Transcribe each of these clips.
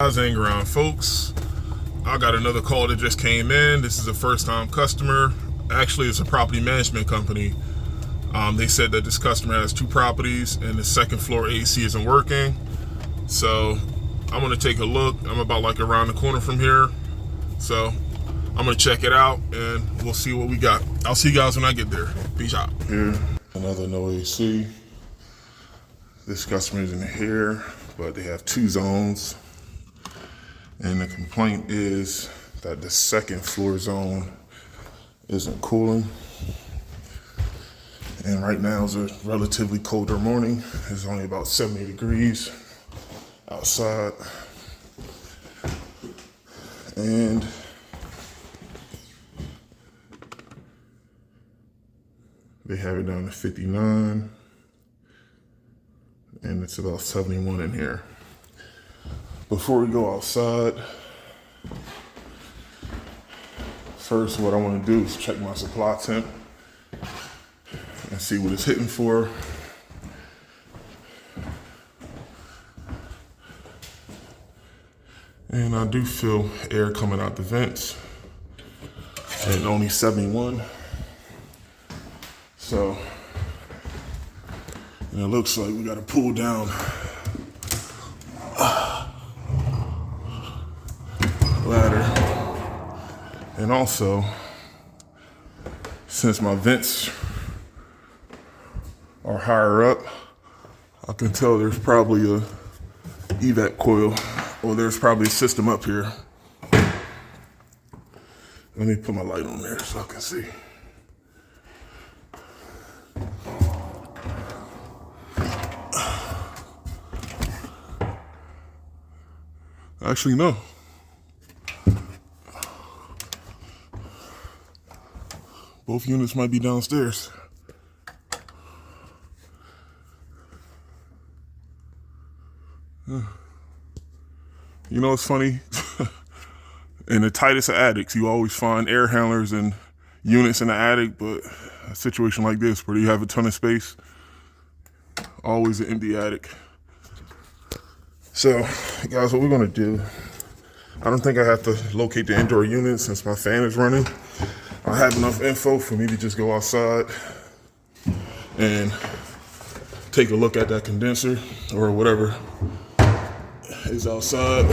Guys, hang around, folks. I got another call that just came in. This is a first-time customer. Actually, it's a property management company. They said that this customer has 2 properties and the second floor AC isn't working. So I'm gonna take a look. I'm about like around the corner from here. So I'm gonna check it out and we'll see what we got. I'll see you guys when I get there. Peace out. Here, another no AC. This customer is in here, but they have 2 zones. And the complaint is that the second floor zone isn't cooling. And right now is a relatively colder morning. It's only about 70 degrees outside. And they have it down to 59. And it's about 71 in here. Before we go outside, first what I want to do is check my supply temp and see what it's hitting for. And I do feel air coming out the vents at only 71. So, and it looks like we got to pull down ladder. And also, since my vents are higher up, I can tell there's probably a HVAC coil, or there's probably a system up here. Let me put my light on there so I can see. Actually, no. Both units might be downstairs. You know, it's funny. In the tightest of attics, you always find air handlers and units in the attic, but a situation like this where you have a ton of space, always an empty attic. So, guys, what we're gonna do, I don't think I have to locate the indoor unit since my fan is running. I have enough info for me to just go outside and take a look at that condenser or whatever is outside.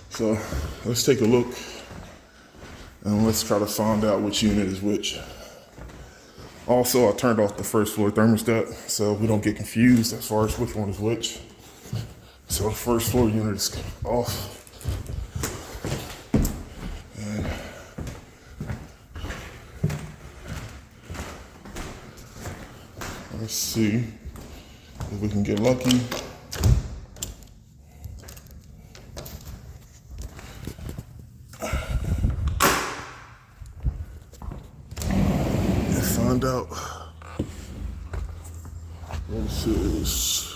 So let's take a look and let's try to find out which unit is which. Also, I turned off the first floor thermostat so we don't get confused as far as which one is which. So the first floor unit is off. And let's see if we can get lucky. And find out what this is.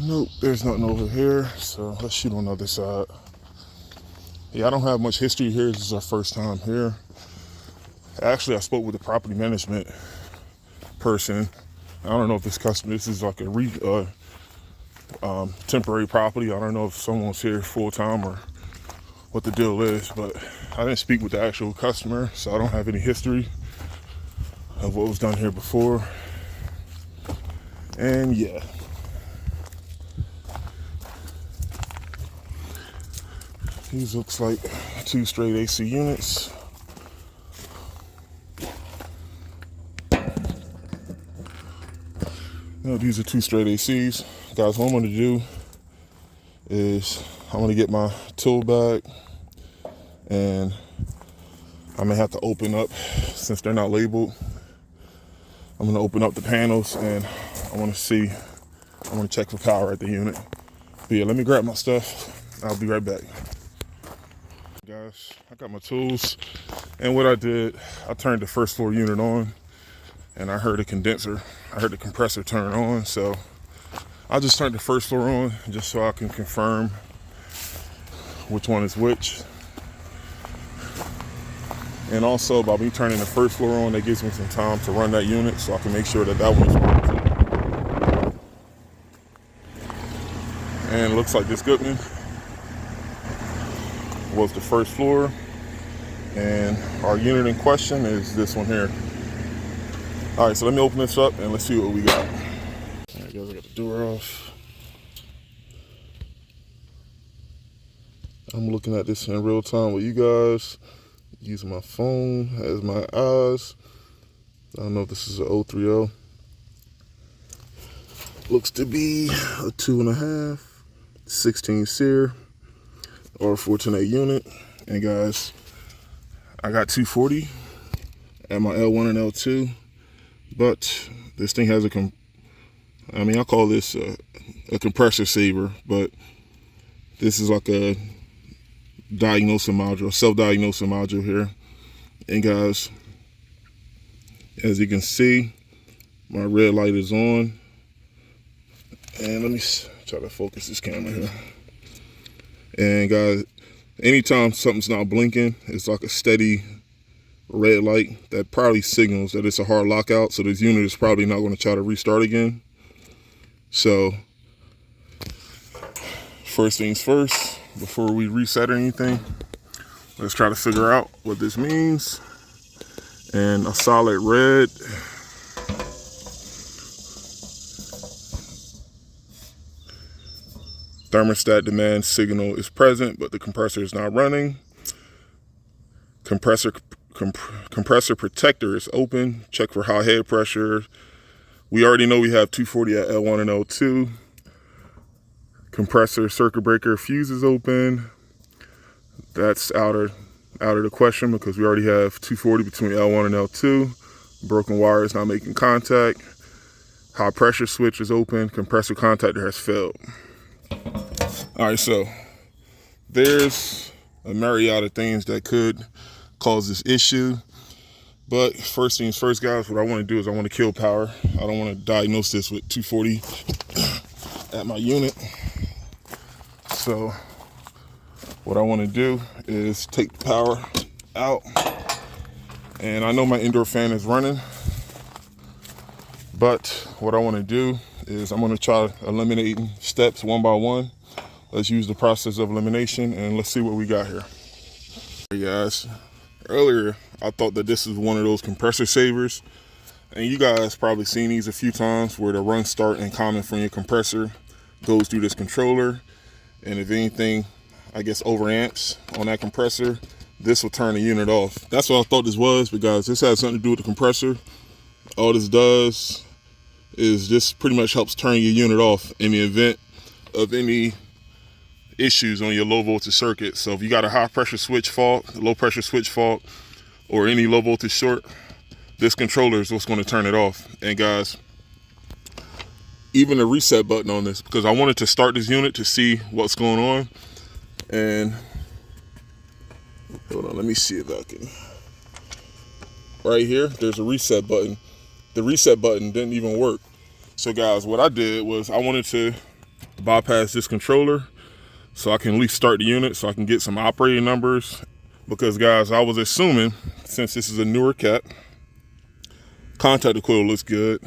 Nope, there's nothing over here, so let's shoot on the other side. Yeah, I don't have much history here. This is our first time here. Actually, I spoke with the property management person. I don't know if this is like a temporary property. I don't know if someone's here full time or what the deal is, but I didn't speak with the actual customer, so I don't have any history of what was done here before. And yeah. These looks like 2 straight AC units. Now, these are 2 straight ACs. Guys, what I'm gonna do is I'm gonna get my tool bag and I may have to open up, since they're not labeled, I'm gonna open up the panels and I wanna check for power at the unit. But yeah, let me grab my stuff. I'll be right back. Guys, I got my tools, and what I did, I turned the first floor unit on, and I heard the compressor turn on. So I just turned the first floor on just so I can confirm which one is which. And also by me turning the first floor on, that gives me some time to run that unit so I can make sure that that one is working. And it looks like this good one was the first floor. And our unit in question is this one here. All right, so let me open this up and let's see what we got. All right, guys, I got the door off. I'm looking at this in real time with you guys, using my phone as my eyes. I don't know if this is an 030. Looks to be a 2.5, 16 SEER, or 14A unit. And guys, I got 240 at my L1 and L2, but this thing has I call this a compressor saver, but this is like a diagnosing module, self-diagnosing module here. And guys, as you can see, my red light is on. And let me try to focus this camera here. And guys, anytime something's not blinking, it's like a steady red light that probably signals that it's a hard lockout. So this unit is probably not going to try to restart again. So first things first, before we reset anything, let's try to figure out what this means. And a solid red thermostat demand signal is present, but the compressor is not running. Compressor protector is open. Check for high head pressure. We already know we have 240 at L1 and L2. Compressor circuit breaker fuse is open. That's out of the question because we already have 240 between L1 and L2. Broken wire is not making contact. High pressure switch is open. Compressor contactor has failed. All right, so there's a myriad of things that could cause this issue. But first things first, guys, what I want to do is I want to kill power. I don't want to diagnose this with 240 at my unit. So what I want to do is take the power out. And I know my indoor fan is running, but what I want to do is I'm going to try eliminating steps one by one. Let's use the process of elimination and let's see what we got here. Hey guys, earlier I thought that this is one of those compressor savers, and you guys probably seen these a few times where the run start and common from your compressor goes through this controller, and if anything, I guess overamps on that compressor, this will turn the unit off. That's what I thought this was, but guys, this has something to do with the compressor. All this does is this pretty much helps turn your unit off in the event of any issues on your low voltage circuit. So if you got a high pressure switch fault, low pressure switch fault, or any low voltage short, this controller is what's going to turn it off. And guys, even the reset button on this, because I wanted to start this unit to see what's going on. And hold on, let me see if I can. Right here, there's a reset button. The reset button didn't even work. So guys, what I did was I wanted to bypass this controller so I can at least start the unit so I can get some operating numbers. Because guys, I was assuming, since this is a newer cat, contact coil looks good,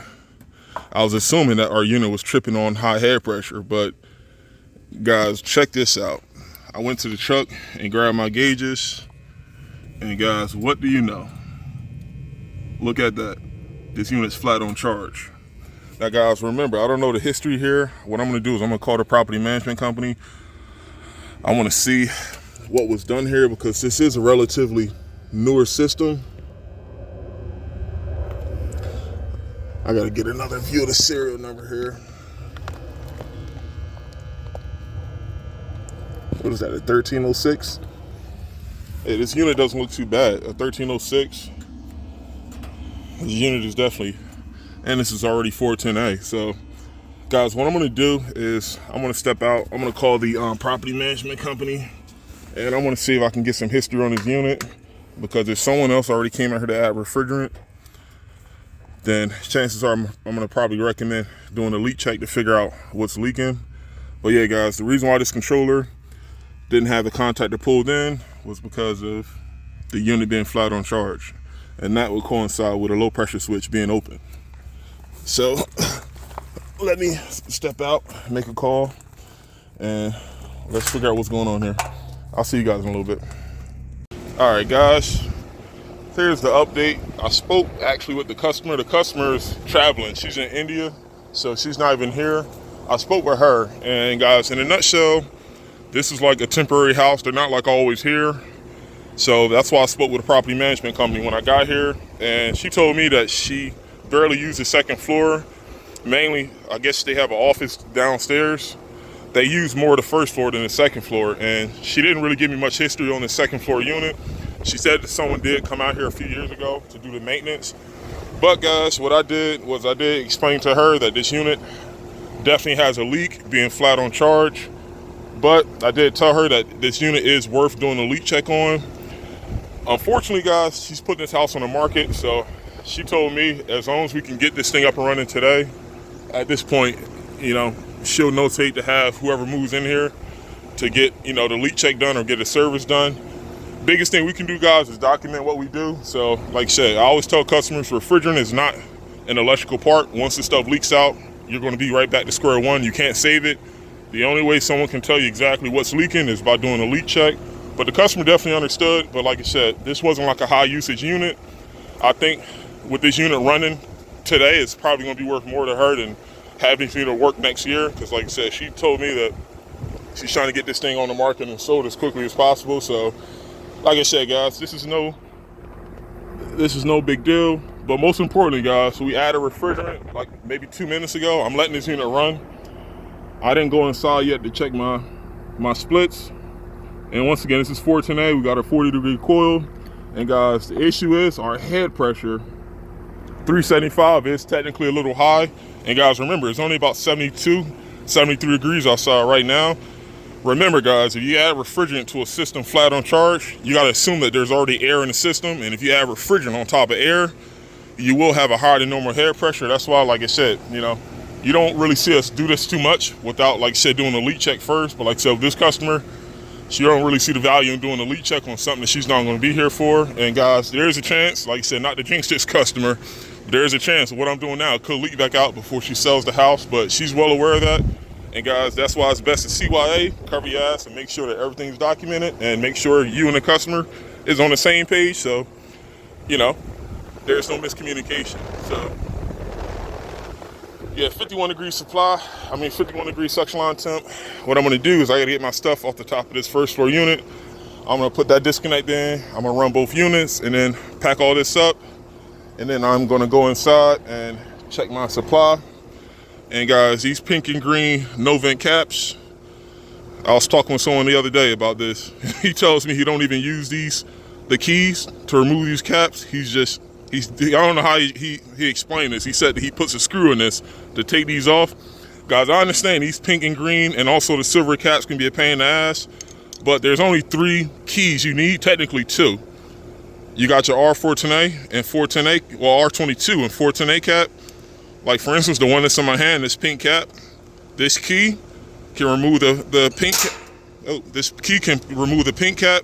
I was assuming that our unit was tripping on high head pressure. But guys, check this out. I went to the truck and grabbed my gauges, and guys, what do you know? Look at that. This unit's flat on charge. Now guys, remember, I don't know the history here. What I'm gonna do is I'm gonna call the property management company. I wanna see what was done here because this is a relatively newer system. I gotta get another view of the serial number here. What is that, a 1306? Hey, this unit doesn't look too bad. A 1306. This unit is definitely, and this is already 410A. So guys, what I'm gonna do is I'm gonna step out. I'm gonna call the property management company, and I wanna see if I can get some history on this unit, because if someone else already came out here to add refrigerant, then chances are I'm gonna probably recommend doing a leak check to figure out what's leaking. But yeah, guys, the reason why this controller didn't have the contactor pulled in was because of the unit being flat on charge, and that would coincide with a low pressure switch being open. So let me step out, make a call, and let's figure out what's going on here. I'll see you guys in a little bit. All right, guys, here's the update. I spoke actually with the customer. The customer is traveling. She's in India, so she's not even here. I spoke with her, and guys, in a nutshell, this is like a temporary house. They're not like always here. So that's why I spoke with a property management company when I got here, and she told me that she barely used the second floor. Mainly, I guess they have an office downstairs. They use more of the first floor than the second floor, and she didn't really give me much history on the second floor unit. She said that someone did come out here a few years ago to do the maintenance. But guys, what I did was I did explain to her that this unit definitely has a leak, being flat on charge. But I did tell her that this unit is worth doing a leak check on. Unfortunately, guys, she's putting this house on the market, so she told me as long as we can get this thing up and running today, at this point, you know, she'll notate to have whoever moves in here to get, you know, the leak check done or get a service done. Biggest thing we can do, guys, is document what we do. So like I said, I always tell customers refrigerant is not an electrical part. Once the stuff leaks out, you're going to be right back to square one. You can't save it. The only way someone can tell you exactly what's leaking is by doing a leak check. But the customer definitely understood. But like I said, this wasn't like a high usage unit. I think with this unit running today, it's probably going to be worth more to her than having this unit work next year. Because like I said, she told me that she's trying to get this thing on the market and sold as quickly as possible. So like I said, guys, this is no big deal. But most importantly, guys, we added refrigerant like maybe 2 minutes ago. I'm letting this unit run. I didn't go inside yet to check my splits. And once again, this is 410A. We got a 40-degree coil. And guys, the issue is our head pressure, 375, is technically a little high. And guys, remember, it's only about 72, 73 degrees outside right now. Remember, guys, if you add refrigerant to a system flat on charge, you got to assume that there's already air in the system. And if you add refrigerant on top of air, you will have a higher than normal head pressure. That's why, like I said, you know, you don't really see us do this too much without, like I said, doing a leak check first. But like I said, with this customer, she don't really see the value in doing a leak check on something that she's not going to be here for. And guys, there is a chance, like I said, not to jinx this customer, but there is a chance what I'm doing now could leak back out before she sells the house. But she's well aware of that. And guys, that's why it's best to CYA, cover your ass, and make sure that everything's documented, and make sure you and the customer is on the same page. So, you know, there's no miscommunication. So yeah, 51 degree 51 degree suction line temp. What I'm gonna do is I gotta get my stuff off the top of this first floor unit. I'm gonna put that disconnect in. I'm gonna run both units and then pack all this up. And then I'm gonna go inside and check my supply. And guys, these pink and green no vent caps, I was talking with someone the other day about this. He tells me he don't even use the keys to remove these caps. I don't know how he explained this. He said that he puts a screw in this to take these off. Guys, I understand these pink and green and also the silver caps can be a pain in the ass, but there's only 3 keys you need, technically 2. You got your R410A and 410A, well, R22 and 410A cap. Like for instance, the one that's in my hand, this pink cap, this key can remove the pink cap. Oh, this key can remove the pink cap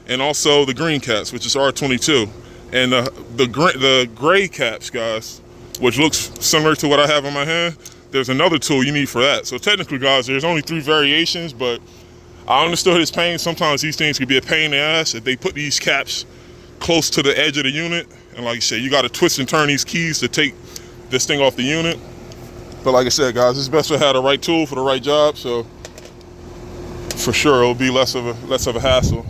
and also the green caps, which is R22. And the gray caps, guys, which looks similar to what I have in my hand, there's another tool you need for that. So technically, guys, there's only 3 variations, but I understood his pain. Sometimes these things can be a pain in the ass if they put these caps close to the edge of the unit. And like I said, you got to twist and turn these keys to take this thing off the unit. But like I said, guys, it's best to have the right tool for the right job. So for sure, it'll be less of a hassle.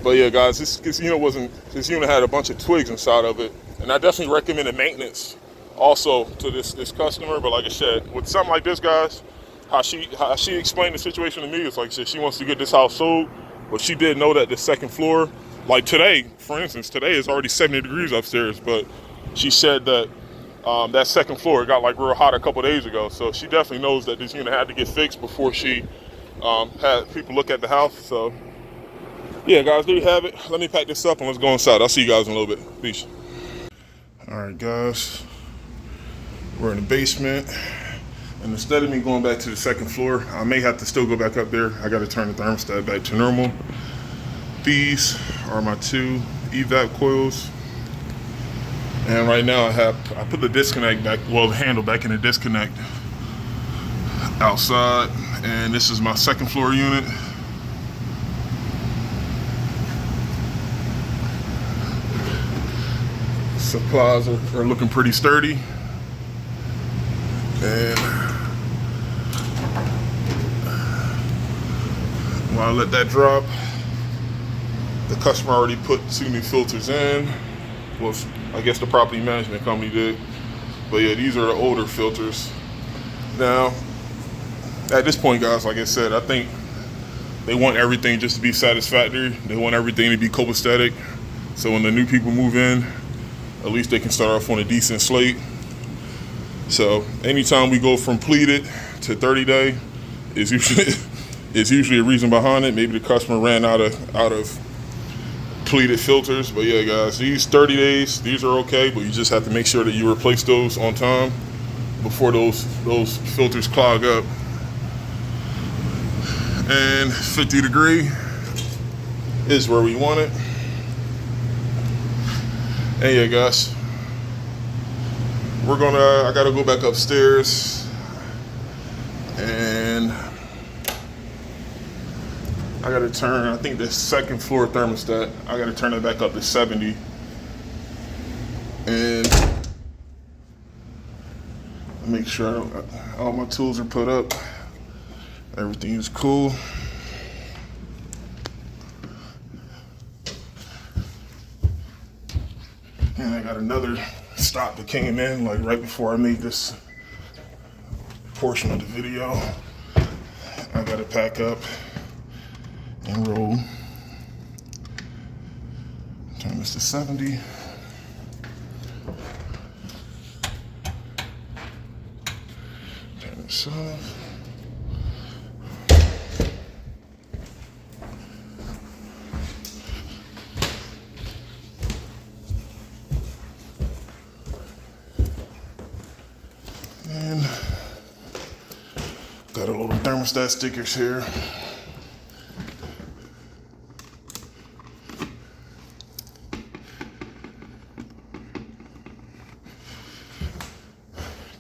But yeah, guys, this unit had a bunch of twigs inside of it, and I definitely recommended maintenance also to this customer. But like I said, with something like this, guys, how she explained the situation to me is like I said, she wants to get this house sold, but she did know that the second floor, like today, for instance, today is already 70 degrees upstairs, but she said that that second floor got like real hot a couple days ago. So she definitely knows that this unit had to get fixed before she had people look at the house. So yeah, guys, there you have it. Let me pack this up and let's go inside. I'll see you guys in a little bit. Peace. All right, guys, we're in the basement. And instead of me going back to the second floor, I may have to still go back up there. I got to turn the thermostat back to normal. These are my 2 HVAC coils. And right now I put the disconnect back, well, the handle back in the disconnect outside. And this is my second floor unit. Supplies are looking pretty sturdy. And while I let that drop, the customer already put 2 new filters in. Well, I guess the property management company did. But yeah, these are the older filters. Now, at this point, guys, like I said, I think they want everything just to be satisfactory. They want everything to be copacetic. So when the new people move in, at least they can start off on a decent slate. So anytime we go from pleated to 30-day, is usually a reason behind it. Maybe the customer ran out of pleated filters. But yeah, guys, these 30 days, these are okay, but you just have to make sure that you replace those on time before those filters clog up. And 50 degree is where we want it. And yeah, guys, I gotta go back upstairs and I gotta turn, I think the second floor thermostat, I gotta turn it back up to 70. And make sure all my tools are put up. Everything is cool. And I got another stop that came in like right before I made this portion of the video. I gotta pack up and roll. Turn this to 70. Turn this off. And got a little thermostat stickers here.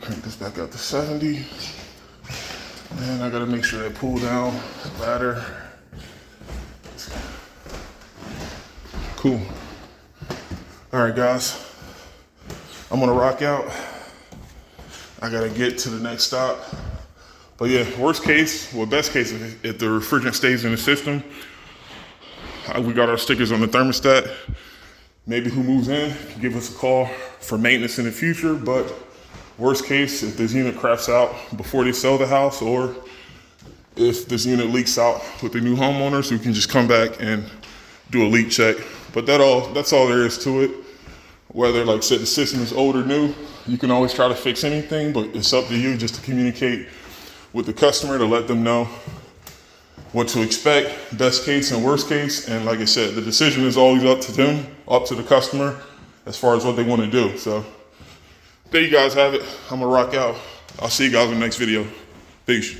Crank this back up to 70. And I gotta make sure I pull down the ladder. Cool. All right, guys, I'm gonna rock out. I gotta get to the next stop. But yeah, worst case, well, best case, if the refrigerant stays in the system, we got our stickers on the thermostat. Maybe who moves in can give us a call for maintenance in the future. But worst case, if this unit craps out before they sell the house, or if this unit leaks out with the new homeowners, we can just come back and do a leak check. But that's all there is to it. Whether, like I said, the system is old or new, you can always try to fix anything, but it's up to you just to communicate with the customer to let them know what to expect, best case and worst case. And like I said, the decision is always up to them, up to the customer as far as what they want to do. So there you guys have it. I'm gonna rock out. I'll see you guys in the next video. Peace.